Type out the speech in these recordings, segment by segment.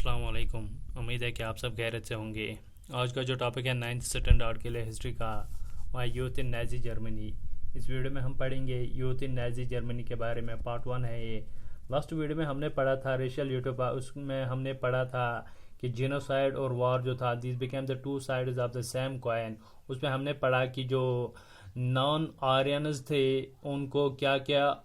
अस्सलाम वालेकुम। उम्मीद है कि आप सब खैरियत से होंगे। आज का जो टॉपिक है 9th स्टैंडर्ड के लिए हिस्ट्री का, वह यूथ इन नाजी जर्मनी। इस वीडियो में हम पढ़ेंगे यूथ इन नाजी जर्मनी के बारे में। पार्ट 1 है ये। लास्ट वीडियो में हमने पढ़ा था रेशियल यूट्यूब, उसमें हमने पढ़ा था कि जीनोसाइड और वॉर जो था, this became the two sides of the same coin. उसमें हमने पढ़ा कि जो नॉन आर्यंस थे उनको क्या क्या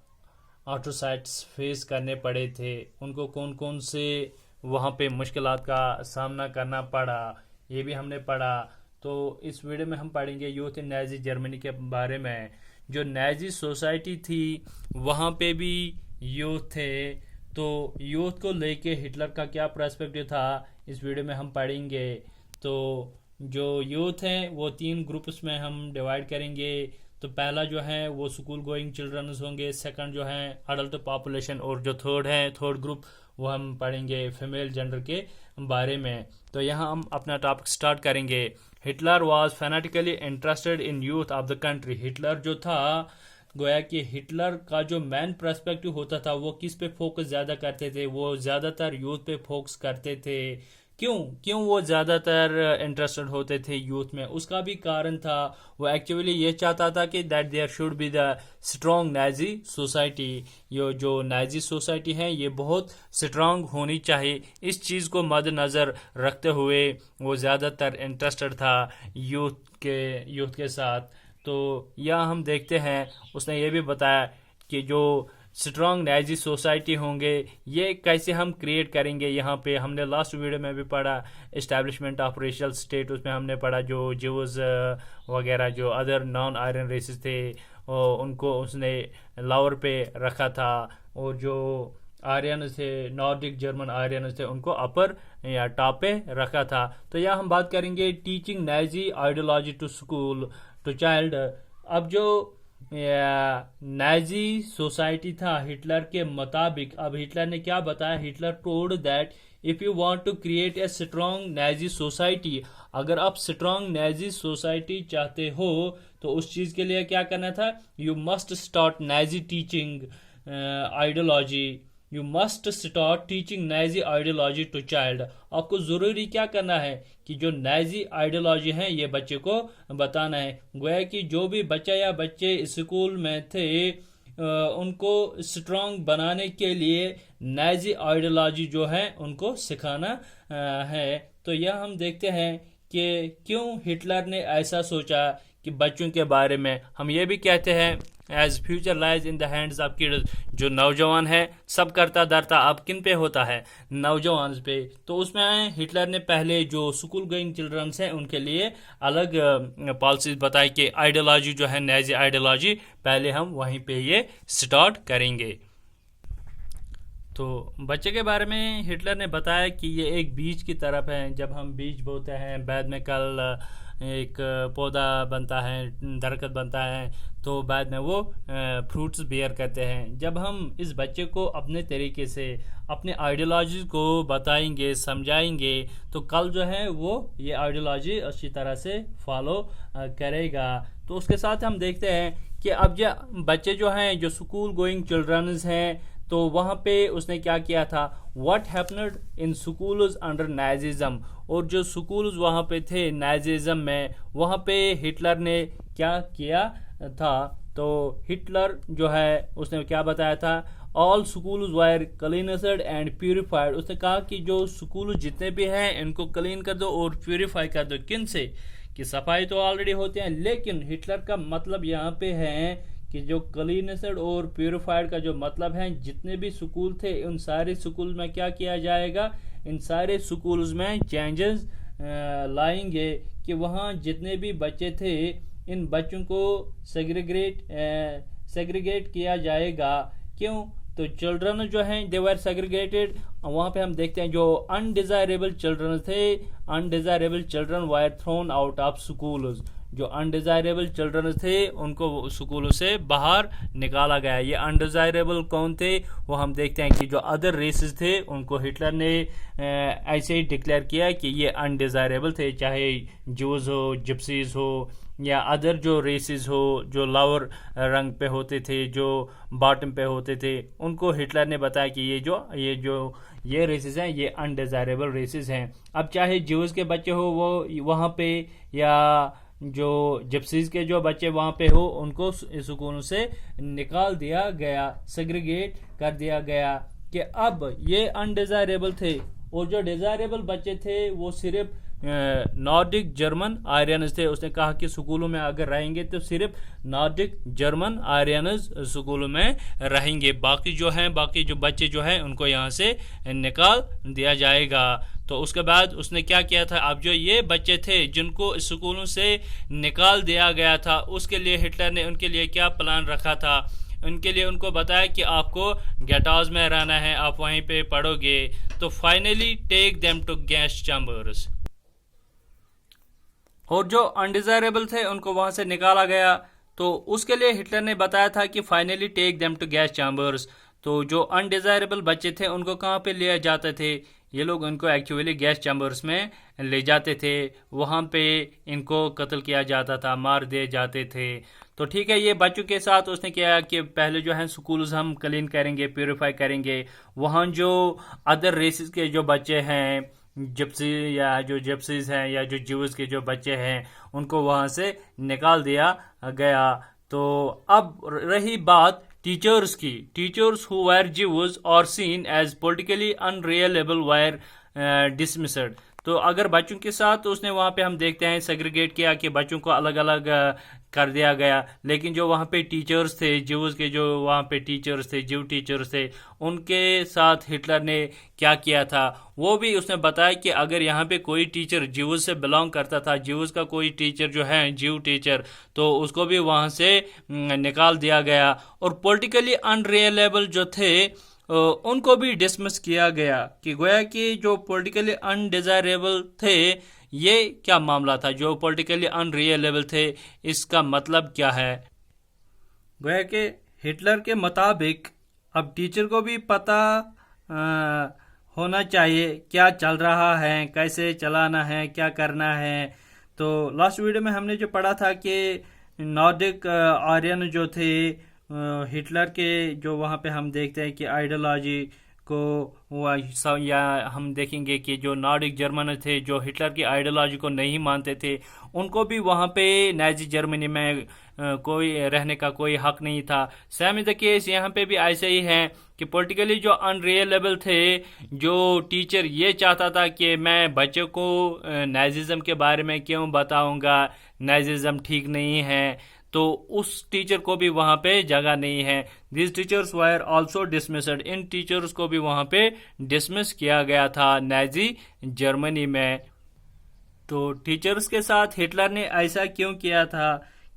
ऑटोसाइट्स फेस करने पड़े थे, उनको कौन कौन से वहाँ पे मुश्किलात का सामना करना पड़ा, ये भी हमने पढ़ा। तो इस वीडियो में हम पढ़ेंगे यूथ इन नाजी जर्मनी के बारे में। जो नाजी सोसाइटी थी वहाँ पे भी यूथ थे, तो यूथ को लेके हिटलर का क्या पर्सपेक्टिव था इस वीडियो में हम पढ़ेंगे। तो जो यूथ हैं वो 3 ग्रुप्स में हम डिवाइड करेंगे। तो पहला जो है वो स्कूल गोइंग चिल्ड्रंस होंगे, सेकंड जो है अडल्ट पॉपुलेशन, और जो थर्ड ग्रुप वो हम पढ़ेंगे फीमेल जेंडर के बारे में। तो यहाँ हम अपना टॉपिक स्टार्ट करेंगे। Hitler was fanatically interested in youth of the country. Hitler जो था, गोया कि हिटलर का जो मेन पर्सपेक्टिव होता था वो किस पे फोकस ज़्यादा करते थे, वो ज़्यादातर यूथ पे फोकस करते थे। क्यों वो ज़्यादातर इंटरेस्टेड होते थे यूथ में? उसका भी कारण था, वो एक्चुअली ये चाहता था कि that there should be the strong Nazi society. ये जो नाजी सोसाइटी है ये बहुत स्ट्रॉन्ग होनी चाहिए। इस चीज़ को मद्देनज़र रखते हुए वो ज़्यादातर इंटरेस्टेड था यूथ के साथ। तो यह हम देखते हैं, उसने ये भी बताया कि जो स्ट्रॉन्ग नाजी सोसाइटी होंगे ये कैसे हम क्रिएट करेंगे। यहाँ पे हमने लास्ट वीडियो में भी पढ़ा इस्टेब्लिशमेंट ऑफ रेशियल स्टेट, उसमें हमने पढ़ा जो ज्यूज वगैरह जो अदर नॉन आयरन रेसेस थे उनको उसने लोअर पे रखा था, और जो आर्यन थे, नॉर्डिक जर्मन आर्यन थे, उनको अपर या टॉप पे रखा था। तो यहाँ हम बात करेंगे teaching Nazi ideology to school to child. अब जो नाजी सोसाइटी था हिटलर के मुताबिक, अब हिटलर ने क्या बताया? Hitler told that if you want to create a strong Nazi society, अगर आप स्ट्रॉन्ग नाजी सोसाइटी चाहते हो तो उस चीज के लिए क्या करना था? You must start Nazi teaching ideology, you must start teaching Nazi ideology to child. आपको जरूरी क्या करना है कि जो नाजी आइडियोलॉजी है ये बच्चे को बताना है। गोया कि जो भी बच्चा या बच्चे स्कूल में थे उनको स्ट्रांग बनाने के लिए नाजी आइडियोलॉजी जो है उनको सिखाना है। तो यह हम देखते हैं कि क्यों हिटलर ने ऐसा सोचा कि बच्चों के बारे में। हम ये भी कहते हैं as future lies in the hands of kids, जो नौजवान है सब करता धरता अब किन पे होता है? नौजवान पे। तो उसमें हिटलर ने पहले जो स्कूल गोइंग चिल्ड्रंस हैं उनके लिए अलग पॉलिसीज बताई कि आइडियोलॉजी जो है नाजी आइडियोलॉजी पहले हम वहीं पे ये स्टार्ट करेंगे। तो बच्चे के बारे में हिटलर ने बताया कि ये एक बीज की तरफ है। जब हम बीज बोते हैं बाद में कल एक पौधा बनता है, दरख्त बनता है, तो बाद में वो फ्रूट्स बेयर करते हैं। जब हम इस बच्चे को अपने तरीके से अपने आइडियोलॉजी को बताएंगे, समझाएंगे, तो कल जो है वो ये आइडियोलॉजी अच्छी तरह से फॉलो करेगा। तो उसके साथ हम देखते हैं कि अब जो बच्चे जो हैं जो स्कूल गोइंग चिल्ड्रंस हैं, तो वहाँ पे उसने क्या किया था? What happened in schools under Nazism, और जो स्कूल्स वहाँ पे थे नाजिज्म में, वहाँ पे हिटलर ने क्या किया था? तो हिटलर जो है उसने क्या बताया था? All schools were cleansed and purified. उसने कहा कि जो स्कूल जितने भी हैं इनको क्लीन कर दो और प्यूरिफाई कर दो। किन से? कि सफाई तो ऑलरेडी होते हैं, लेकिन हिटलर का मतलब यहाँ पे है कि जो क्लीनेस्ड और प्यूरिफाइड का जो मतलब है, जितने भी स्कूल थे उन सारे स्कूल में क्या किया जाएगा? इन सारे स्कूल्स में चेंजेस लाएंगे कि वहाँ जितने भी बच्चे थे इन बच्चों को सेग्रीगेट किया जाएगा। क्यों? तो चिल्ड्रन जो हैं दे वर सेग्रीगेटेड। वहाँ पे हम देखते हैं जो अनडिजायरेबल चिल्ड्रन थे, undesirable children wire thrown out of schools. जो अनडिजायरेबल चिल्ड्रन थे उनको स्कूलों से बाहर निकाला गया। ये अनडिजायरेबल कौन थे? वो हम देखते हैं कि जो अदर रेसेस थे उनको हिटलर ने ऐसे ही डिक्लेयर किया कि ये अनडिजायरेबल थे, चाहे जूस हो, जिप्सीज हो, या अदर जो रेसेस हो, जो लोअर रंग पे होते थे, जो बॉटम पे होते थे, उनको हिटलर ने बताया कि ये रेसेस हैं, ये अनडिजायरेबल रेसेस हैं। अब चाहे ज्यूज के बच्चे हो वो वहाँ पे, या जो जिप्सीज के जो बच्चे वहाँ पे हो, उनको स्कूलों से निकाल दिया गया, सेग्रीगेट कर दिया गया कि अब ये अनडिजायरेबल थे, और जो डिजायरेबल बच्चे थे वो सिर्फ नॉर्डिक जर्मन आर्यनस थे। उसने कहा कि स्कूलों में अगर रहेंगे तो सिर्फ नॉर्डिक जर्मन आर्यनस स्कूलों में रहेंगे, बाकी जो बच्चे जो हैं उनको यहाँ से निकाल दिया जाएगा। तो उसके बाद उसने क्या किया था, अब जो ये बच्चे थे जिनको स्कूलों से निकाल दिया गया था, उसके लिए हिटलर ने उनके लिए क्या प्लान रखा था, उनके लिए उनको बताया कि आपको गेटाउस में रहना है, आप वहीं पे पढ़ोगे। तो finally take them to gas chambers, और जो अनडिजायरेबल थे उनको वहां से निकाला गया। तो उसके लिए हिटलर ने बताया था कि finally take them to gas chambers. तो जो अनडिजायरेबल बच्चे थे उनको कहाँ पे लिया जाते थे, ये लोग इनको एक्चुअली गैस चैम्बर्स में ले जाते थे, वहाँ पे इनको कत्ल किया जाता था, मार दिए जाते थे। तो ठीक है, ये बच्चों के साथ उसने किया कि पहले जो है स्कूल्स हम क्लीन करेंगे, प्योरीफाई करेंगे, वहाँ जो अदर रेसेस के जो बच्चे हैं, जिप्सी या जो जिप्सीज हैं या जो ज्यूज के जो बच्चे हैं, उनको वहाँ से निकाल दिया गया। तो अब रही बात टीचर्स की, टीचर्स हु वर ज्यूज और सीन एज पॉलिटिकली अनरिलायबल वर डिसमिस्ड। तो अगर बच्चों के साथ तो उसने वहाँ पे हम देखते हैं सेग्रीगेट किया कि बच्चों को अलग अलग कर दिया गया, लेकिन जो वहाँ पे टीचर्स थे, ज्यूज के जो वहाँ पे टीचर्स थे, ज्यू टीचर्स थे, उनके साथ हिटलर ने क्या किया था वो भी उसने बताया कि अगर यहाँ पे कोई टीचर ज्यूज से बिलोंग करता था, ज्यूज का कोई टीचर जो है ज्यू टीचर, तो उसको भी वहाँ से निकाल दिया गया। और पॉलिटिकली अनरिलायबल जो थे उनको भी डिसमिस किया गया, कि गोया कि जो पॉलिटिकली अनडिजायरेबल थे, ये क्या मामला था, जो पॉलिटिकली अनरिलायबल थे, इसका मतलब क्या है। गोया कि हिटलर के मुताबिक अब टीचर को भी पता होना चाहिए क्या चल रहा है, कैसे चलाना है, क्या करना है। तो लास्ट वीडियो में हमने जो पढ़ा था कि नॉर्डिक आर्यन जो थे, हिटलर के जो वहाँ पे हम देखते हैं कि आइडियोलॉजी को या हम देखेंगे कि जो नॉर्डिक जर्मन थे जो हिटलर की आइडियोलॉजी को नहीं मानते थे, उनको भी वहाँ पे नाजी जर्मनी में कोई रहने का कोई हक नहीं था। सेम द केस यहाँ पे भी ऐसे ही है कि पॉलिटिकली जो अनरिलायबल थे, जो टीचर ये चाहता था कि मैं बच्चों को नाजिज्म के बारे में क्यों बताऊंगा, नाजिज्म ठीक नहीं है, तो उस टीचर को भी वहां पे जगह नहीं है। This teachers were also dismissed, in teachers को भी वहां पे डिसमिस किया गया था नाजी जर्मनी में। तो टीचर्स के साथ हिटलर ने ऐसा क्यों किया था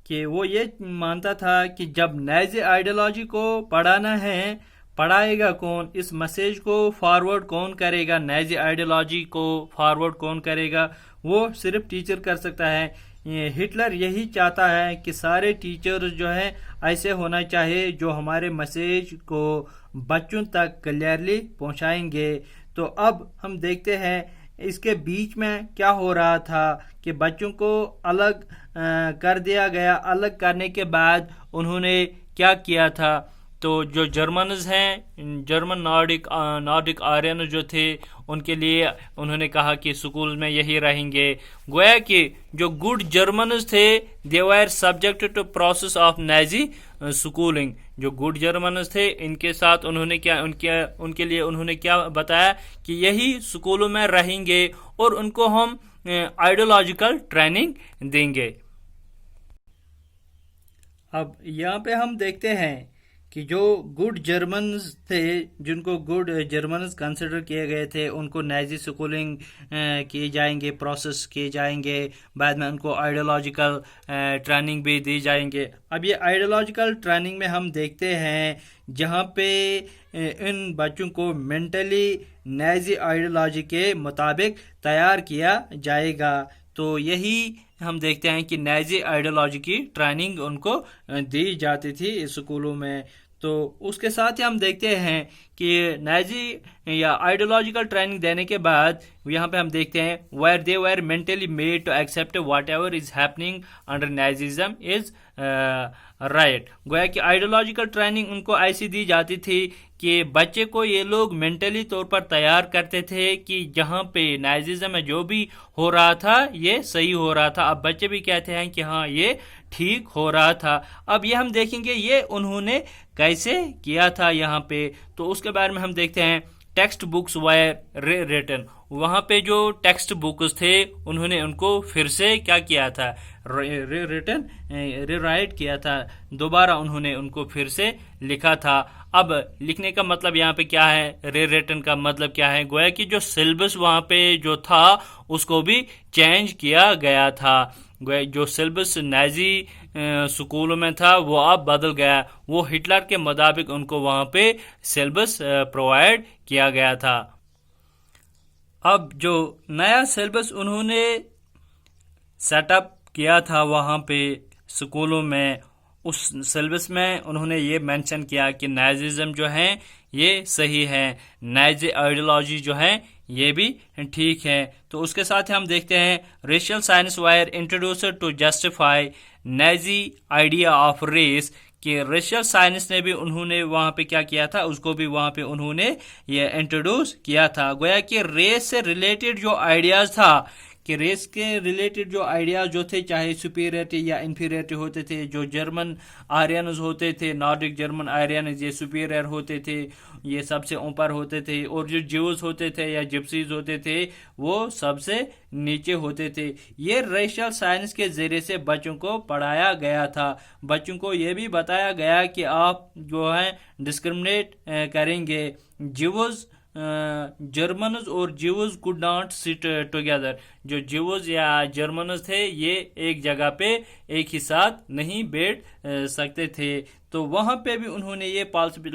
कि वो ये मानता था कि जब नाजी आइडियोलॉजी को पढ़ाना है, पढ़ाएगा कौन, इस मैसेज को फॉरवर्ड कौन करेगा, नाजी आइडियोलॉजी को फॉरवर्ड कौन करेगा, वो सिर्फ टीचर कर सकता है। हिटलर यही चाहता है कि सारे टीचर्स जो है ऐसे होना चाहिए जो हमारे मैसेज को बच्चों तक क्लियरली पहुंचाएंगे। तो अब हम देखते हैं इसके बीच में क्या हो रहा था कि बच्चों को अलग कर दिया गया। अलग करने के बाद उन्होंने क्या किया था, तो जो जर्मन्स हैं, जर्मन नॉर्डिक आर्यन जो थे, उनके लिए उन्होंने कहा कि स्कूल में यही रहेंगे। गोया कि जो गुड जर्मन्स थे they were subject to process of Nazi schooling. जो गुड जर्मन्स थे इनके साथ उन्होंने उनके लिए उन्होंने क्या बताया कि यही स्कूलों में रहेंगे और उनको हम आइडियोलॉजिकल ट्रेनिंग देंगे। अब यहाँ पे हम देखते हैं कि जो गुड जर्मन्स थे, जिनको गुड जर्मन्स कंसिडर किए गए थे, उनको नाजी स्कूलिंग किए जाएंगे, प्रोसेस किए जाएंगे, बाद में उनको आइडियोलॉजिकल ट्रेनिंग भी दी जाएंगे। अब ये आइडियोलॉजिकल ट्रेनिंग में हम देखते हैं जहाँ पे इन बच्चों को मेंटली नाजी आइडियोलॉजी के मुताबिक तैयार किया जाएगा। तो यही हम देखते हैं कि नाजी आइडियोलॉजी की ट्रेनिंग उनको दी जाती थी स्कूलों में। तो उसके साथ ही हम देखते हैं कि नाजी या आइडियोलॉजिकल ट्रेनिंग देने के बाद यहाँ पे हम देखते हैं where they were mentally made to accept whatever is happening under Nazism is right. गोया कि आइडियोलॉजिकल ट्रेनिंग उनको ऐसी दी जाती थी कि बच्चे को ये लोग मेंटली तौर पर तैयार करते थे कि जहाँ पे नाजिज्म में जो भी हो रहा था ये सही हो रहा था। अब बच्चे भी कहते हैं कि हाँ ये ठीक हो रहा था। अब ये हम देखेंगे ये उन्होंने कैसे किया था यहाँ पे, तो उसके बारे में हम देखते हैं। टेक्स्ट बुक्स वायर रिटन, वहाँ पे जो टेक्स्ट बुक्स थे उन्होंने उनको फिर से क्या किया था, रिटन रीराइट किया था, दोबारा उन्होंने उनको फिर से लिखा था। अब लिखने का मतलब यहाँ पे क्या है, रिटन का मतलब क्या है, गोया कि जो सिलेबस वहाँ पे जो था उसको भी चेंज किया गया था। जो सिलेबस नाजी स्कूलों में था वो अब बदल गया, वो हिटलर के मुताबिक उनको वहाँ पे सिलेबस प्रोवाइड किया गया था। अब जो नया सिलेबस उन्होंने सेटअप किया था वहाँ पे स्कूलों में, उस सिलेबस में उन्होंने ये मेंशन किया कि नाजिज्म जो है ये सही है, नाजी आइडियोलॉजी जो है ये भी ठीक है। तो उसके साथ ही हम देखते हैं racial science were introduced to justify Nazi idea of race, कि रेशियल साइंस ने भी उन्होंने वहाँ पे क्या किया था, उसको भी वहाँ पे उन्होंने ये इंट्रोड्यूस किया था। गोया कि रेस से रिलेटेड जो आइडियाज था, कि रेस के रिलेटेड जो आइडियाज जो थे, चाहे सुपीरियरिटी या इंफीरियरिटी होते थे, जो जर्मन आर्यन्स होते थे, नॉर्डिक जर्मन आर्यन्स ये सुपीरियर होते थे, ये सबसे ऊपर होते थे, और जो ज्यूज होते थे या जिप्सीज होते थे वो सबसे नीचे होते थे। ये रेशियल साइंस के जरिए से बच्चों को पढ़ाया गया था। बच्चों को ये भी बताया गया कि आप जो है डिस्क्रिमिनेट करेंगे, ज्यूज जर्मन्स और Jews could not sit together, जो ज्यूज या जर्मन्स थे ये एक जगह पे एक ही साथ नहीं बैठ सकते थे। तो वहाँ पे भी उन्होंने ये पॉलिसी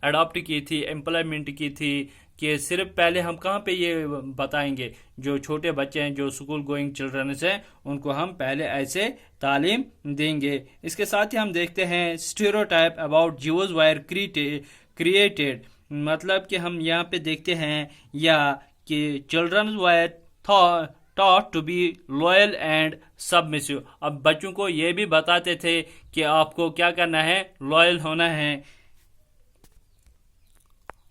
अडॉप्ट की थी, इम्प्लीमेंट की थी, कि सिर्फ पहले हम कहाँ पे ये बताएंगे, जो छोटे बच्चे हैं, जो स्कूल गोइंग चिल्ड्रंस हैं, उनको हम पहले ऐसे तालीम देंगे। इसके साथ ही हम देखते हैं stereotype about Jews wire created, मतलब कि हम यहाँ पे देखते हैं या कि children wire taught to be loyal and submissive। अब बच्चों को ये भी बताते थे कि आपको क्या करना है, लॉयल होना है,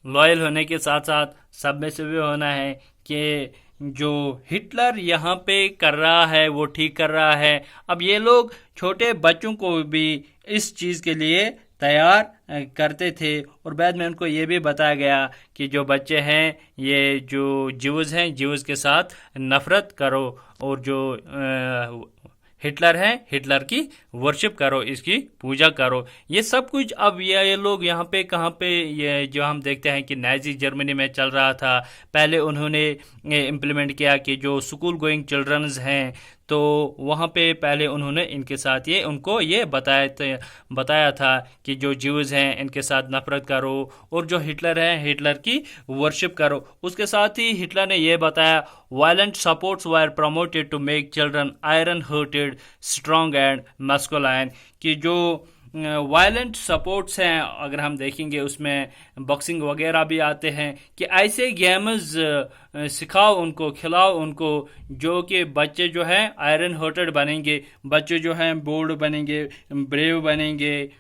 लॉयल होने के साथ साथ सबमिसिव भी होना है, कि जो हिटलर यहाँ पे कर रहा है वो ठीक कर रहा है। अब ये लोग छोटे बच्चों को भी इस चीज़ के लिए तैयार करते थे, और बाद में उनको ये भी बताया गया कि जो बच्चे हैं ये जो ज्यूज हैं, ज्यूज के साथ नफरत करो, और जो हिटलर है हिटलर की वर्शिप करो, इसकी पूजा करो। ये सब कुछ अब ये लोग यहाँ पे कहाँ पे, ये जो हम देखते हैं कि नाजी जर्मनी में चल रहा था, पहले उन्होंने इम्प्लीमेंट किया कि जो स्कूल गोइंग चिल्ड्रंस हैं, तो वहाँ पे पहले उन्होंने इनके साथ ये उनको ये बताया था कि जो ज्यूज़ हैं इनके साथ नफरत करो, और जो हिटलर है हिटलर की वर्शिप करो। उसके साथ ही हिटलर ने ये बताया violent sports were promoted to make children iron hearted strong and masculine, कि जो वायलेंट सपोर्ट्स हैं अगर हम देखेंगे उसमें बॉक्सिंग वगैरह भी आते हैं, कि ऐसे गेम्स सिखाओ उनको, खिलाओ उनको, जो कि बच्चे जो हैं आयरन हार्टेड बनेंगे, बच्चे जो हैं बोल्ड बनेंगे, ब्रेव बनेंगे।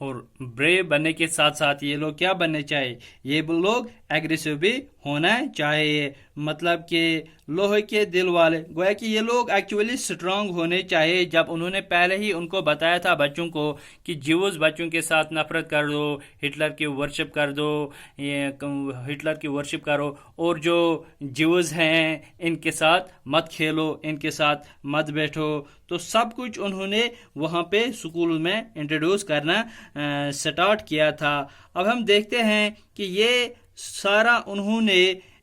और ब्रेव बनने के साथ साथ ये लोग क्या बनने चाहिए, ये लोग एग्रेसिव भी होना चाहिए, मतलब कि लोहे के दिल वाले। गोया कि ये लोग एक्चुअली स्ट्रांग होने चाहिए। जब उन्होंने पहले ही उनको बताया था बच्चों को कि ज्यूज बच्चों के साथ नफरत कर दो, हिटलर की वर्शिप कर दो, हिटलर की वर्शिप करो, और जो ज्यूज हैं इनके साथ मत खेलो, इनके साथ मत बैठो, तो सब कुछ उन्होंने वहाँ पे स्कूल में इंट्रोड्यूस करना स्टार्ट किया था। अब हम देखते हैं कि ये सारा उन्होंने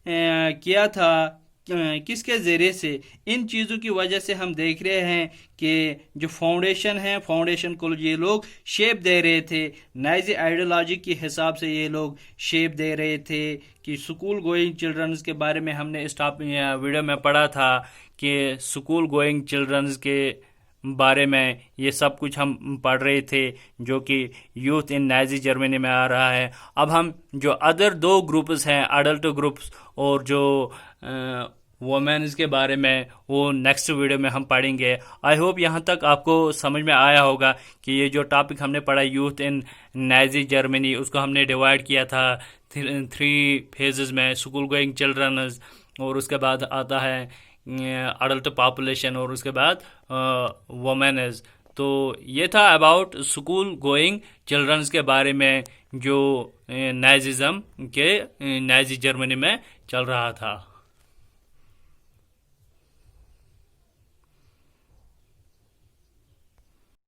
किया था किसके ज़रिए से। इन चीज़ों की वजह से हम देख रहे हैं कि जो फाउंडेशन है, फाउंडेशन को ये लोग शेप दे रहे थे, नाजी आइडियोलॉजी के हिसाब से ये लोग शेप दे रहे थे। कि स्कूल गोइंग चिल्ड्रंस के बारे में हमने इस वीडियो में पढ़ा था कि स्कूल गोइंग चिल्ड्रंस के बारे में ये सब कुछ हम पढ़ रहे थे, जो कि यूथ इन नाजी जर्मनी में आ रहा है। अब हम जो अदर 2 ग्रुप्स हैं, अडल्ट ग्रुप्स और जो वोमेन्स के बारे में, वो नेक्स्ट वीडियो में हम पढ़ेंगे। आई होप यहाँ तक आपको समझ में आया होगा कि ये जो टॉपिक हमने पढ़ा यूथ इन नाजी जर्मनी, उसको हमने डिवाइड किया था 3 फेजेस में, स्कूल गोइंग चिल्ड्रन, और उसके बाद आता है अडल्ट पॉपुलेशन, और उसके बाद वोमेन्स। तो ये था अबाउट स्कूल गोइंग चिल्ड्रंस के बारे में, जो नाजिज्म के नाजी जर्मनी में चल रहा था।